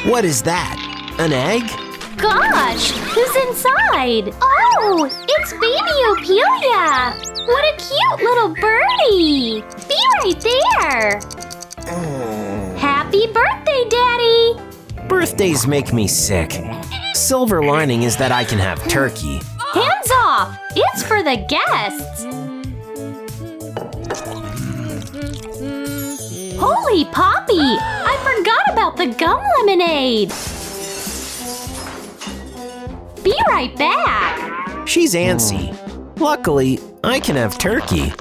What is that? An egg? Gosh, who's inside? Oh, it's baby Opila! What a cute little birdie! Be right there! Happy birthday, Daddy! Birthdays make me sick. Silver lining is that I can have turkey. Hands off! It's for the guests! Holy Poppy! I forgot about the gum lemonade! Be right back! She's antsy. Luckily, I can have turkey.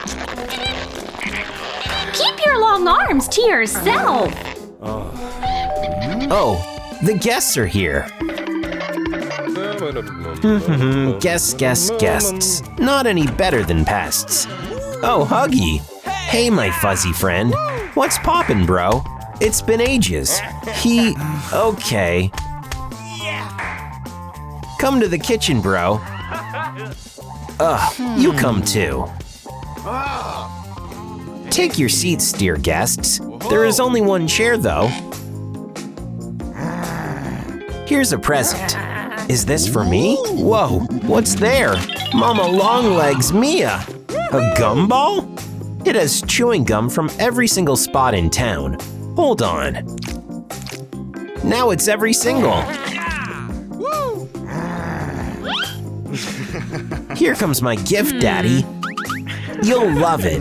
Keep your long arms to yourself! Oh, the guests are here. Guests. Not any better than pests. Oh, Huggy. Hey, my fuzzy friend. What's poppin', bro? It's been ages. Okay. Come to the kitchen, bro. You come too. Take your seats, dear guests. There is only one chair, though. Here's a present. Is this for me? Whoa, what's there? Mama Longlegs Mia! A gumball? It has chewing gum from every single spot in town. Hold on. Now it's every single. Here comes my gift, Daddy. You'll love it.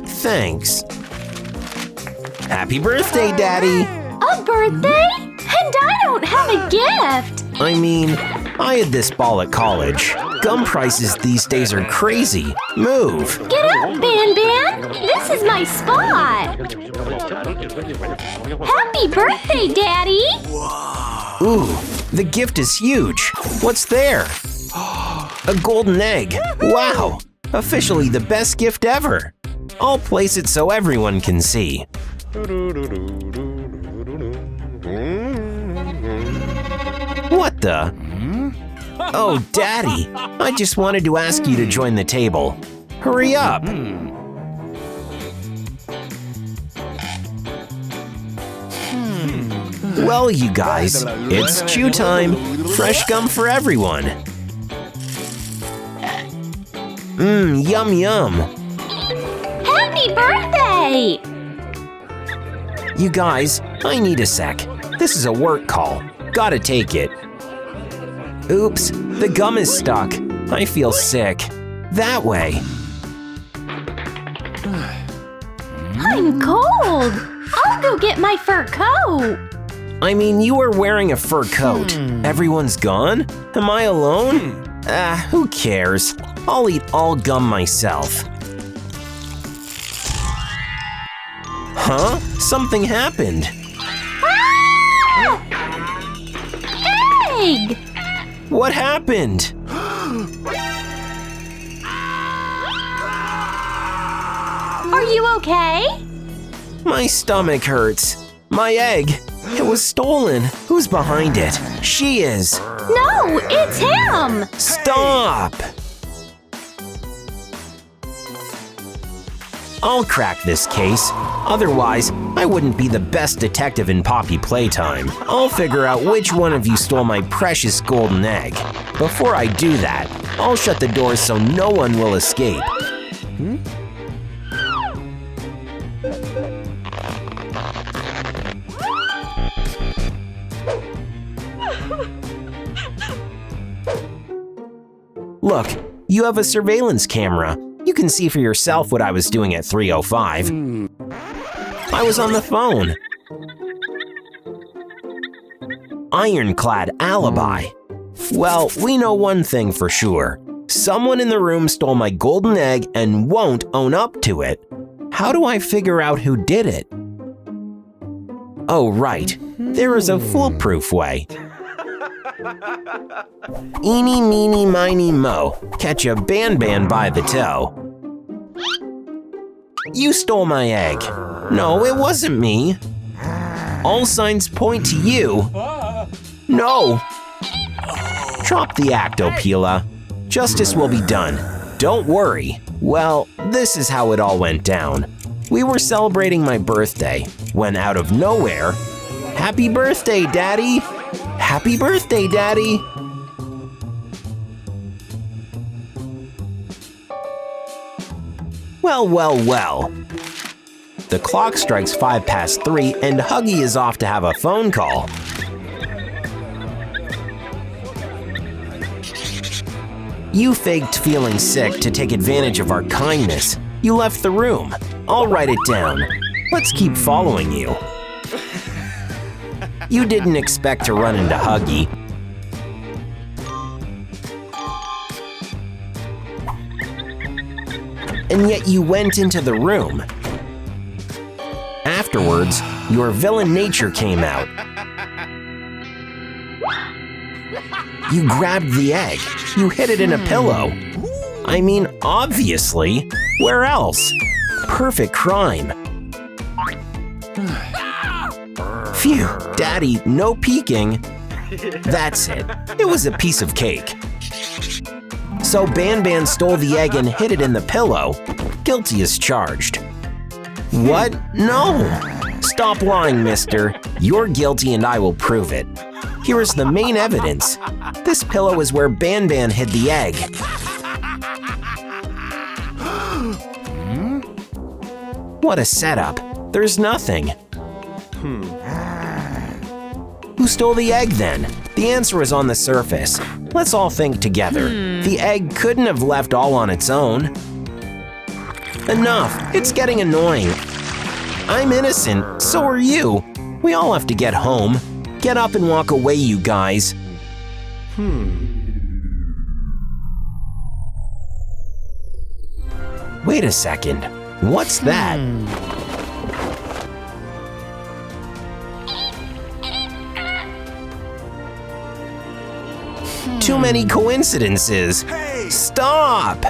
Thanks. Happy birthday, Daddy. A birthday? And I don't have a gift! I mean, I had this ball at college. Gum prices these days are crazy. Move. Get up, BanBan! This is my spot! Happy birthday, Daddy! Ooh, the gift is huge. What's there? A golden egg. Wow, officially the best gift ever. I'll place it so everyone can see. What the? Oh, Daddy, I just wanted to ask you to join the table. Hurry up. Well, you guys, it's chew time. Fresh gum for everyone. Yum yum. Happy birthday! You guys, I need a sec. This is a work call. Gotta take it. Oops, the gum is stuck. I feel sick. That way. I'm cold! I'll go get my fur coat! I mean, you were wearing a fur coat. Everyone's gone? Am I alone? Who cares? I'll eat all gum myself. Huh? Something happened. Ah! Egg! What happened? Are you okay? My stomach hurts. My egg. It was stolen. Who's behind it? She is. No, it's him! Stop! I'll crack this case. Otherwise, I wouldn't be the best detective in Poppy Playtime. I'll figure out which one of you stole my precious golden egg. Before I do that, I'll shut the doors so no one will escape. Look, you have a surveillance camera. You can see for yourself what I was doing at 3:05. I was on the phone. Ironclad alibi. Well, we know one thing for sure. Someone in the room stole my golden egg and won't own up to it. How do I figure out who did it? Oh, right. There is a foolproof way. Eeny, meeny, miny, mo. Catch a BanBan by the toe. You stole my egg. No, it wasn't me. All signs point to you. No. Drop the act, Opila. Justice will be done. Don't worry. Well, this is how it all went down. We were celebrating my birthday when out of nowhere, Happy birthday, Daddy! Happy birthday, Daddy! Well, well, well. The clock strikes 3:05 and Huggy is off to have a phone call. You faked feeling sick to take advantage of our kindness. You left the room. I'll write it down. Let's keep following you. You didn't expect to run into Huggy. And yet you went into the room. Afterwards, your villain nature came out. You grabbed the egg. You hid it in a pillow. I mean, obviously. Where else? Perfect crime. Phew, Daddy, no peeking. That's it. It was a piece of cake. So BanBan stole the egg and hid it in the pillow. Guilty as charged. What? No! Stop lying, mister. You're guilty and I will prove it. Here is the main evidence. This pillow is where BanBan hid the egg. What a setup. There's nothing. Who stole the egg then? The answer is on the surface. Let's all think together. The egg couldn't have left all on its own. Enough. It's getting annoying. I'm innocent. So are you. We all have to get home. Get up and walk away, you guys. Wait a second. What's that? Too many coincidences. Stop!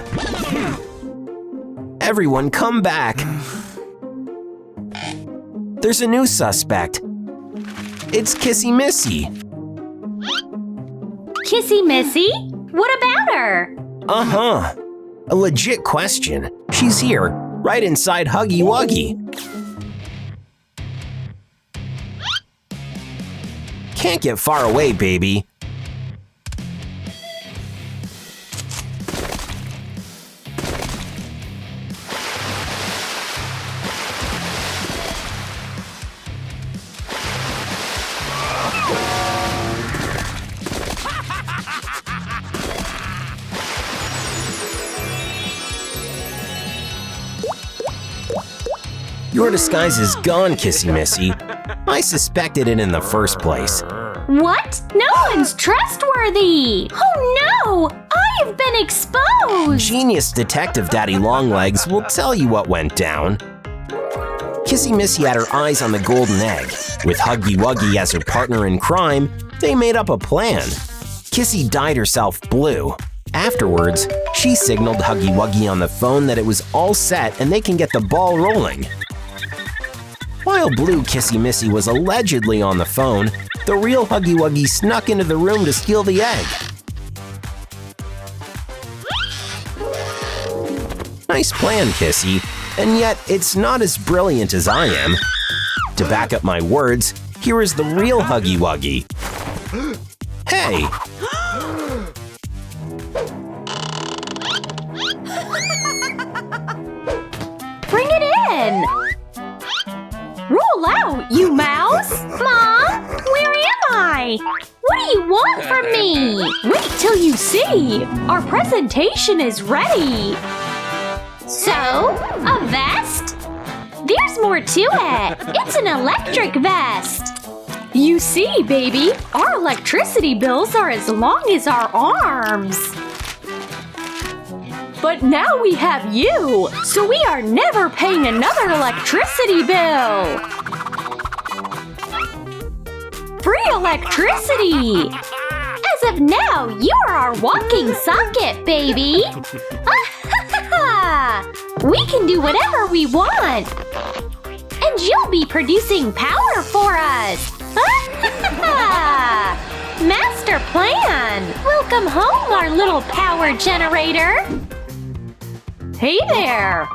Everyone come back. There's a new suspect. It's Kissy Missy. Kissy Missy? What about her? Uh-huh. A legit question. She's here, right inside Huggy Wuggy. Can't get far away, baby. Your disguise is gone, Kissy Missy. I suspected it in the first place. What? No one's trustworthy! Oh no! I've been exposed! Genius Detective Daddy Longlegs will tell you what went down. Kissy Missy had her eyes on the golden egg. With Huggy Wuggy as her partner in crime, they made up a plan. Kissy dyed herself blue. Afterwards, she signaled Huggy Wuggy on the phone that it was all set and they can get the ball rolling. While Blue Kissy Missy was allegedly on the phone, the real Huggy Wuggy snuck into the room to steal the egg. Nice plan, Kissy, and yet it's not as brilliant as I am. To back up my words, here is the real Huggy Wuggy. Hey! Bring it in! Roll out, you mouse! Mom, where am I? What do you want from me? Wait till you see! Our presentation is ready! So, a vest? There's more to it! It's an electric vest! You see, baby, our electricity bills are as long as our arms! But now we have you, so we are never paying another electricity bill! Free electricity! As of now, you're our walking socket, baby! We can do whatever we want! And you'll be producing power for us! Master plan! Welcome home, our little power generator! Hey there!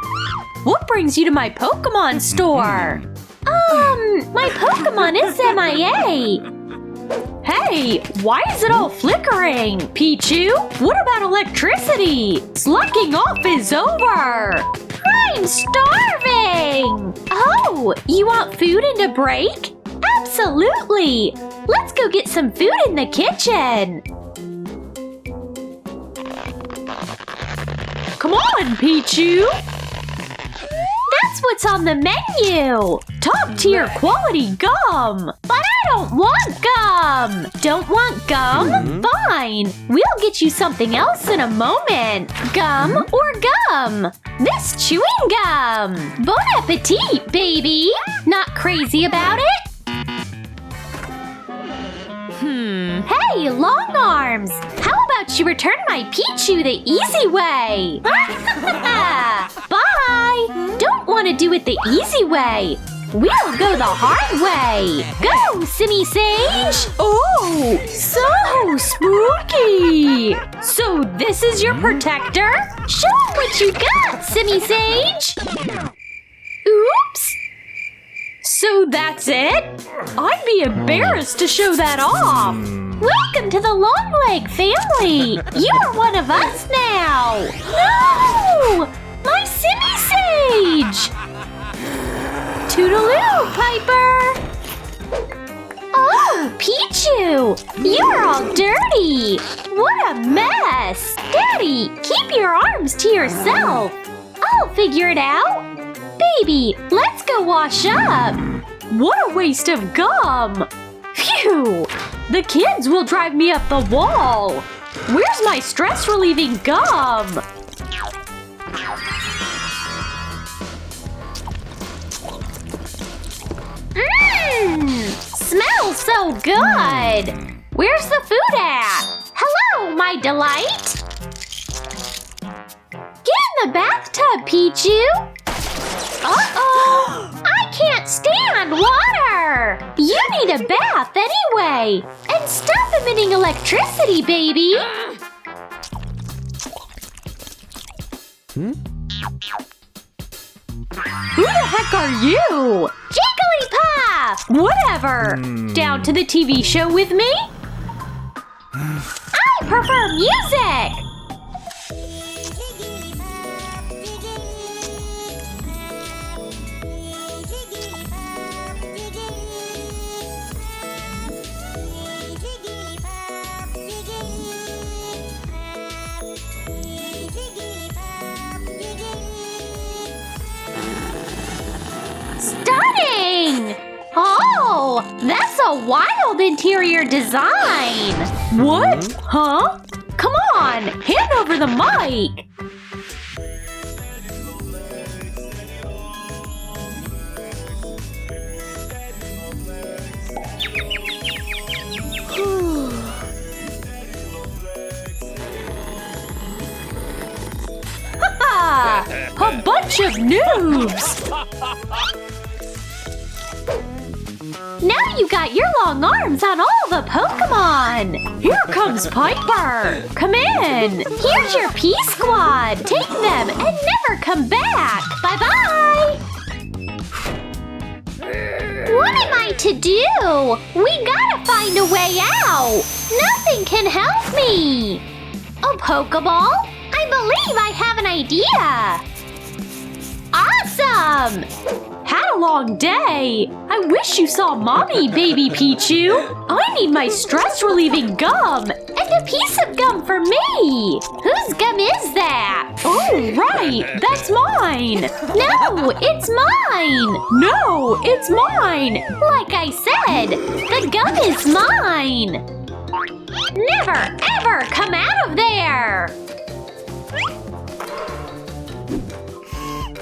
What brings you to my Pokemon store? My Pokemon is MIA. Hey, why is it all flickering? Pichu, what about electricity? Slacking off is over. I'm starving. Oh, you want food and a break? Absolutely. Let's go get some food in the kitchen. Come on, Pichu. That's what's on the menu. Top tier quality gum. But I don't want gum. Don't want gum? Fine. We'll get you something else in a moment. Gum or gum? This chewing gum. Bon appetit, baby. Not crazy about it? Hey, long arms! How about you return my Pichu the easy way? Bye! Don't want to do it the easy way. We'll go the hard way. Go, Simmy Sage! Oh, so spooky! So this is your protector? Show 'em what you got, Simmy Sage! Oops! So that's it? I'd be embarrassed to show that off. Welcome to the Longleg family. You are one of us now. No! My Simmy Sage! Toodaloo, Piper! Oh, Pichu! You're all dirty! What a mess! Daddy, keep your arms to yourself. I'll figure it out. Baby, let's go wash up. What a waste of gum! Phew! The kids will drive me up the wall. Where's my stress-relieving gum? Smells so good! Where's the food at? Hello, my delight! Get in the bathtub, Pichu! Uh-oh! I can't stand water! You need a bath anyway! And stop emitting electricity, baby! Who the heck are you? Jigglypuff! Whatever! Down to the TV show with me? I prefer music! Stunning! Oh, that's a wild interior design! What? Huh? Come on, hand over the mic! A bunch of noobs! Now you got your long arms on all the Pokemon! Here comes Piper! Come in! Here's your P-Squad! Take them and never come back! Bye-bye! What am I to do? We gotta find a way out! Nothing can help me! A Pokeball? I believe I have an idea! Awesome! Had a long day! I wish you saw Mommy, baby Pichu! I need my stress-relieving gum! And a piece of gum for me! Whose gum is that? Oh, right! That's mine! No, it's mine! No, it's mine! Like I said, the gum is mine! Never, ever come out of there!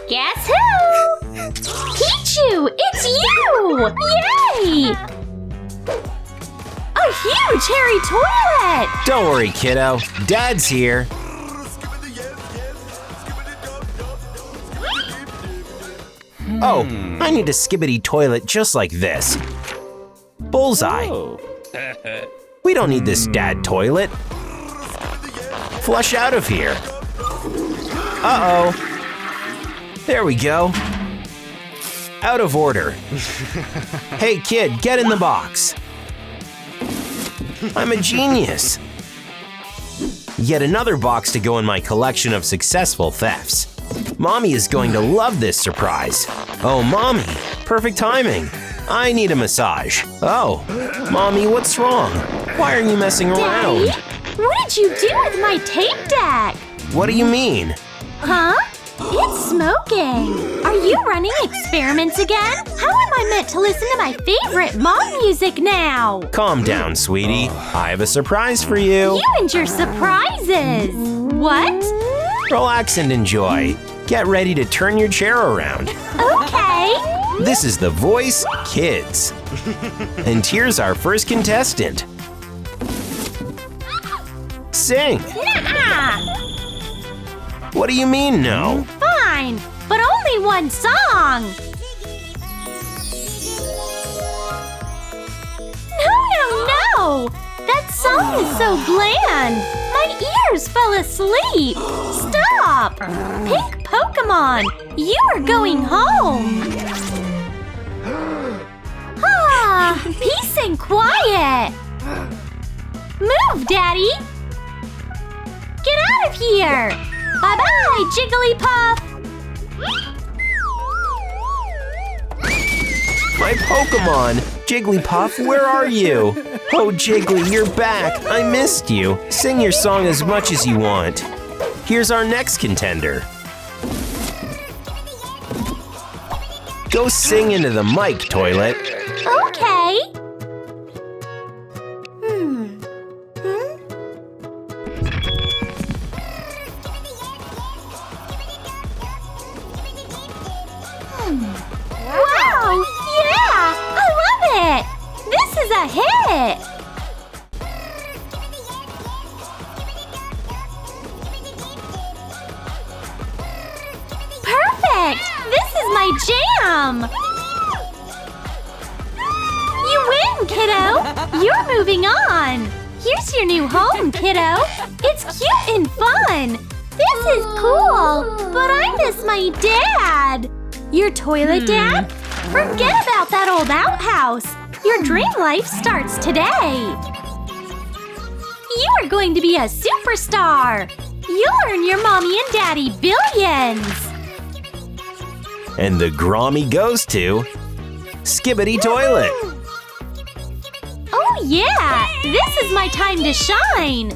Guess who? Pichu, it's you! Yay! A huge hairy toilet! Don't worry, kiddo. Dad's here. Oh, I need a skibbity toilet just like this. Bullseye. We don't need this dad toilet. Flush out of here. Uh-oh. There we go. out of order. Hey kid, get in the box. I'm a genius. Yet another box to go in my collection of successful thefts. Mommy is going to love this surprise. Oh, Mommy, perfect timing. I need a massage. Oh, Mommy, what's wrong? Why are you messing around? Daddy, what did you do with my tape deck? What do you mean? Huh? It's smoking. Are you running experiments again? How am I meant to listen to my favorite mom music now? Calm down, sweetie. I have a surprise for you. You and your surprises. What? Relax and enjoy. Get ready to turn your chair around. Okay. This is The Voice Kids. And here's our first contestant. Sing. Nuh-uh. What do you mean, no? Fine, but only one song. No! That song is so bland. My ears fell asleep. Stop! Pink Pokemon, you are going home. Ah, peace and quiet. Move, Daddy. Get out of here. Bye-bye, Jigglypuff. My Pokemon! Jigglypuff, where are you? Oh, Jiggly, you're back. I missed you. Sing your song as much as you want. Here's our next contender. Go sing into the mic, Toilet. Okay. Wow! Yeah! I love it! This is a hit! Perfect! This is my jam! You win, kiddo! You're moving on! Here's your new home, kiddo! It's cute and fun! This is cool! But I miss my dad! Your toilet dad? Forget about that old outhouse! Your dream life starts today! You are going to be a superstar! You'll earn your mommy and daddy billions! And the Grammy goes to Skibbity Toilet. Oh yeah! This is my time to shine!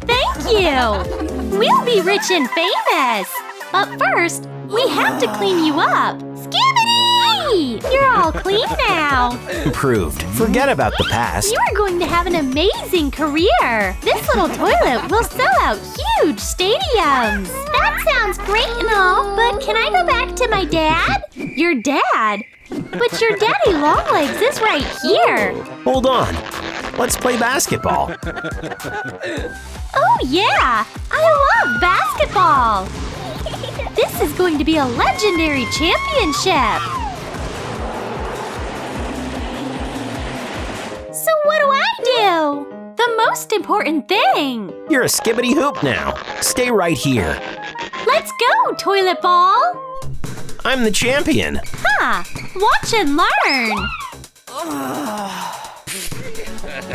Thank you! We'll be rich and famous! But first, we have to clean you up! Skibbity! You're all clean now! Improved. Forget about the past. You are going to have an amazing career! This little toilet will sell out huge stadiums! That sounds great and all, but can I go back to my dad? Your dad? But your daddy Longlegs is right here! Hold on. Let's play basketball. Oh yeah! I love basketball! This is going to be a legendary championship! So what do I do? The most important thing! You're a Skibbity Hoop now. Stay right here. Let's go, Toilet Ball! I'm the champion. Huh! Watch and learn!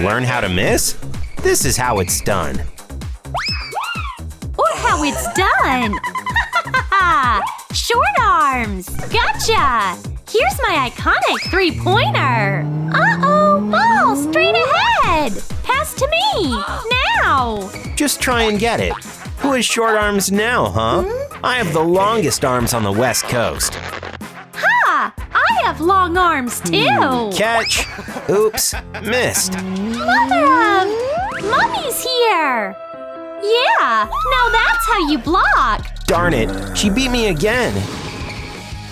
Learn how to miss? This is how it's done. Or how it's done! Short arms! Gotcha! Here's my iconic three-pointer! Uh-oh! Ball straight ahead! Pass to me! Now! Just try and get it. Who has short arms now, huh? I have the longest arms on the West Coast. Ha! I have long arms, too! Catch! Oops, missed. Mother of... Mommy's here! Yeah! Now that's how you block! Darn it, she beat me again.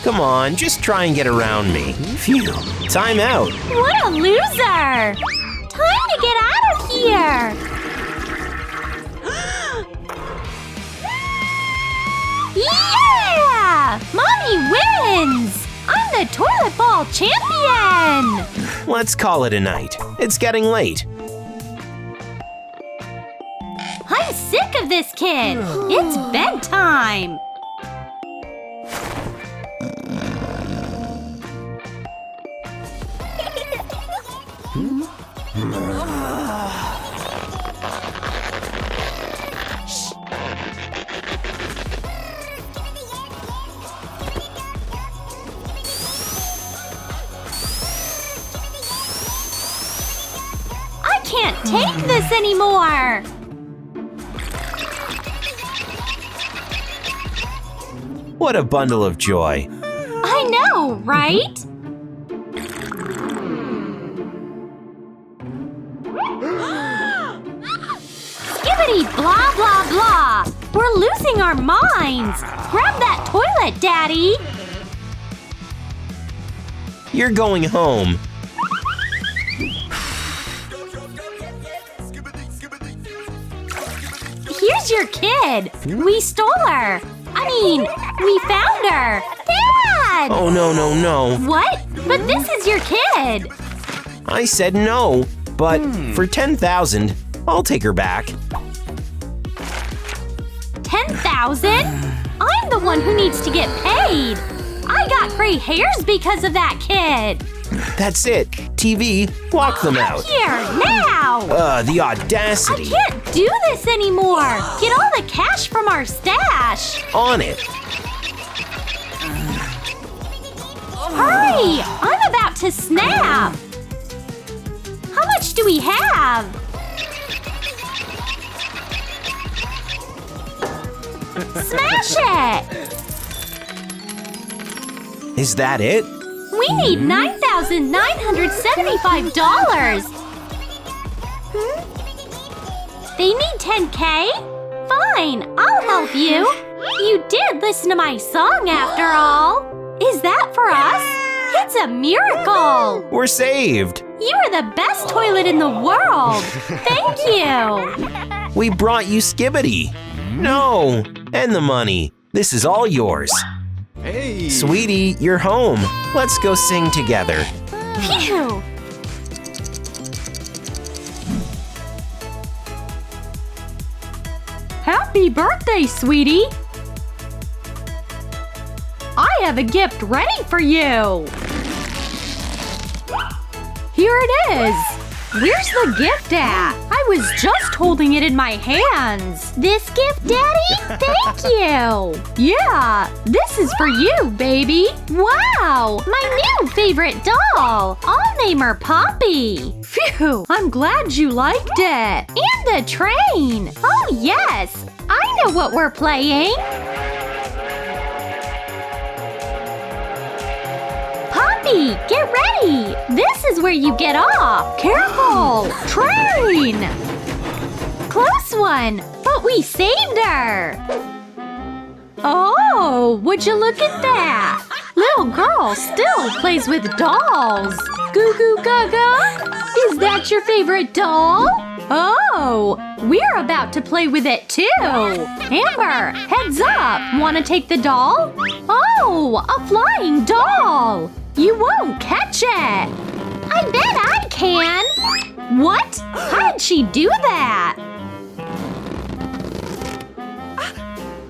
Come on, just try and get around me. Phew, time out. What a loser! Time to get out of here! Yeah! Mommy wins! I'm the toilet ball champion! Let's call it a night. It's getting late. I'm sick of of this kid. It's bedtime. I can't take this anymore. What a bundle of joy. I know, right? Skibbity blah blah blah! We're losing our minds! Grab that toilet, Daddy! You're going home. Here's your kid! We stole her! We found her! Dad! Oh, no, no, no. What? But this is your kid! I said no, but for 10,000, I'll take her back. 10,000? I'm the one who needs to get paid! I got gray hairs because of that kid! That's it. TV, walk them out. Here, now! The I audacity. can't do this anymore! Get all the cash from our stash! On it. Hurry! I'm about to snap! How much do we have? Smash it! Is that it? We need $9,975! They need 10K? Fine, I'll help you. You did listen to my song after all. Is that for us? It's a miracle! We're saved. You are the best toilet in the world! Thank you! We brought you Skibbity. No, and the money. This is all yours. Hey! Sweetie, you're home. Let's go sing together. Phew! Happy birthday, sweetie! I have a gift ready for you! Here it is! Where's the gift at? I was just holding it in my hands. This gift, Daddy? Thank you! Yeah, this is for you, baby! Wow! My new favorite doll! I'll name her Poppy! Phew! I'm glad you liked it! And the train! Oh, yes! I know what we're playing! Poppy, get ready! This is where you get off! Careful! Train! Close one! But we saved her! Oh, would you look at that? Little girl still plays with dolls! Goo goo gaga! Is that your favorite doll? Oh, we're about to play with it too! Amber, heads up! Wanna take the doll? Oh, a flying doll! You won't catch it! I bet I can! What? How did she do that?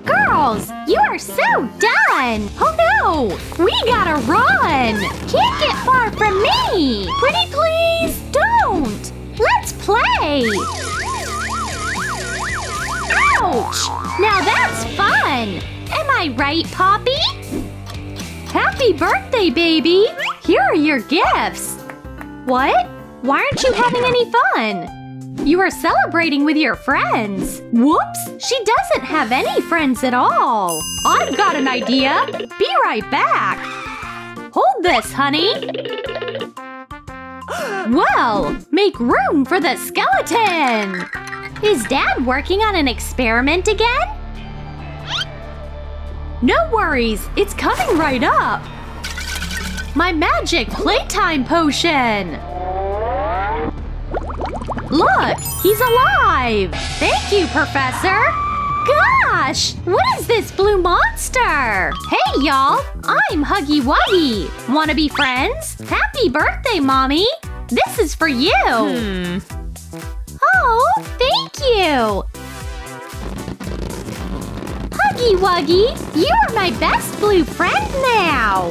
Girls, you are so done! Oh no! We gotta run! Can't get far from me! Pretty please, don't! Let's play! Ouch! Now that's fun! Am I right, Poppy? Happy birthday, baby! Here are your gifts! What? Why aren't you having any fun? You are celebrating with your friends! Whoops! She doesn't have any friends at all! I've got an idea! Be right back! Hold this, honey! Well, make room for the skeleton! Is Dad working on an experiment again? No worries, it's coming right up! My magic playtime potion! Look, he's alive! Thank you, Professor! Gosh, what is this blue monster? Hey, y'all, I'm Huggy Wuggy. Wanna be friends? Happy birthday, Mommy! This is for you! Oh, thank you! Huggy Wuggy, you are my best blue friend now!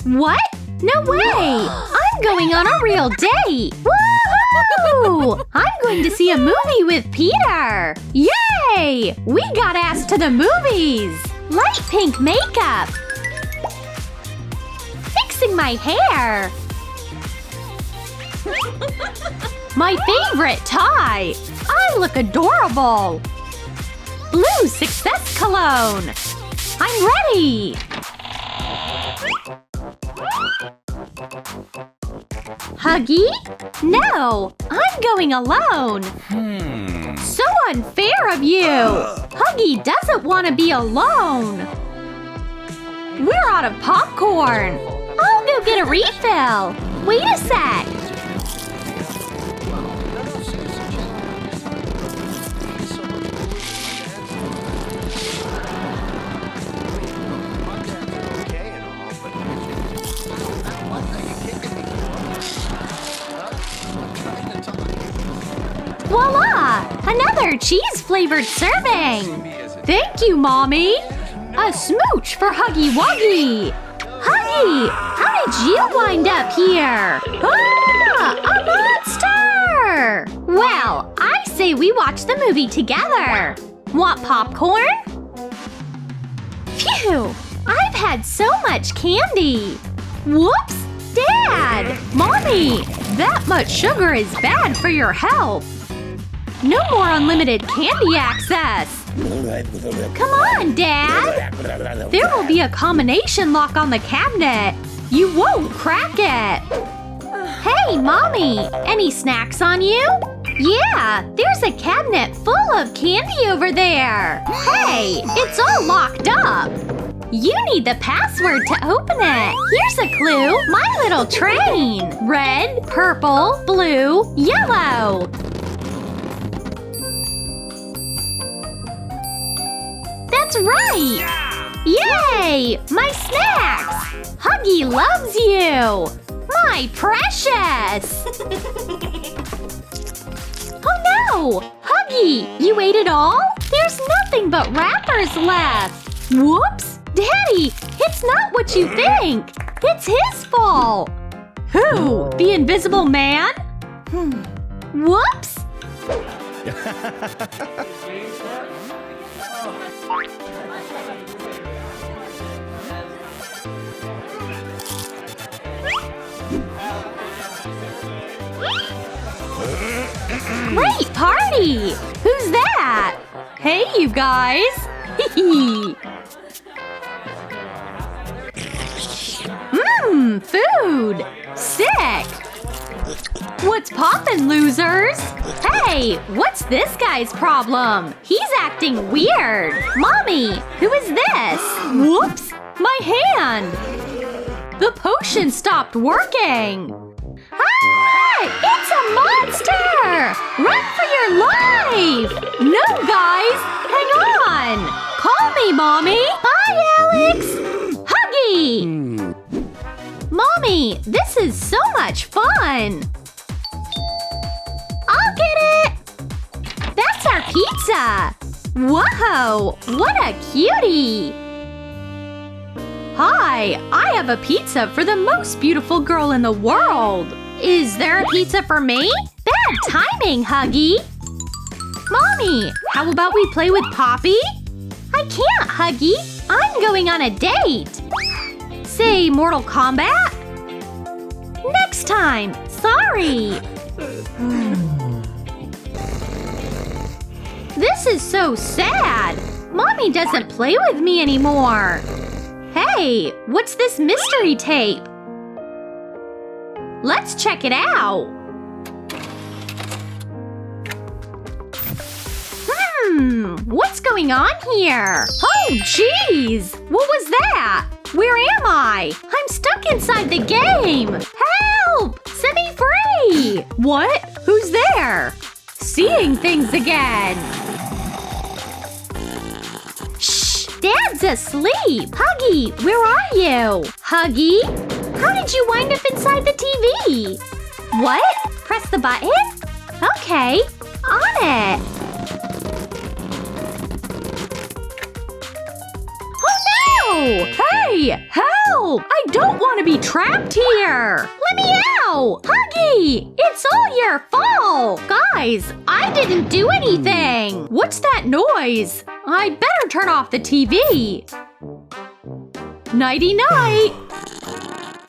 What? No way! I'm going on a real date! Woohoo! I'm going to see a movie with Peter! Yay! We got asked to the movies! Light pink makeup! Fixing my hair! My favorite tie! I look adorable! Blue success cologne! I'm ready! Huggy? No! I'm going alone! So unfair of you! Huggy doesn't want to be alone! We're out of popcorn! I'll go get a refill! Wait a sec! Voila! Another cheese-flavored serving! Thank you, Mommy! A smooch for Huggy Wuggy! Huggy! How did you wind up here? Ah! A monster! Well, I say we watch the movie together! Want popcorn? Phew! I've had so much candy! Whoops! Dad! Mommy! That much sugar is bad for your health! No more unlimited candy access! Come on, Dad! There will be a combination lock on the cabinet! You won't crack it! Hey, Mommy! Any snacks on you? Yeah! There's a cabinet full of candy over there! Hey! It's all locked up! You need the password to open it! Here's a clue! My little train! Red, purple, blue, yellow! That's right! Yay! My snacks! Huggy loves you! My precious! Oh no! Huggy, you ate it all? There's nothing but wrappers left! Whoops! Daddy, it's not what you think! It's his fault! Who? The Invisible Man? Whoops! Great party! Who's that? Hey, you guys! Mmm, food! Sick! What's poppin', losers? Hey, what's this guy's problem? He's acting weird! Mommy, who is this? Whoops! My hand! The potion stopped working! Ah! It's a monster! Run for your life! No, guys! Hang on! Call me, Mommy! Bye, Alex! Huggy! Mommy, this is so much fun! I'll get it! That's our pizza! Whoa! What a cutie! Hi! I have a pizza for the most beautiful girl in the world! Is there a pizza for me? Bad timing, Huggy! Mommy, how about we play with Poppy? I can't, Huggy! I'm going on a date! Say Mortal Kombat? Next time! Sorry! This is so sad! Mommy doesn't play with me anymore! Hey, what's this mystery tape? Let's check it out! What's going on here? Oh, jeez! What was that? Where am I? I'm stuck inside the game! Help! Set me free! What? Who's there? Seeing things again! Shh! Dad's asleep! Huggy, where are you? Huggy? How did you wind up inside the TV? What? Press the button? Okay, on it. Oh no! Hey, help! I don't want to be trapped here. Let me out! Huggy, it's all your fault. Guys, I didn't do anything. What's that noise? I better turn off the TV. Nighty-night.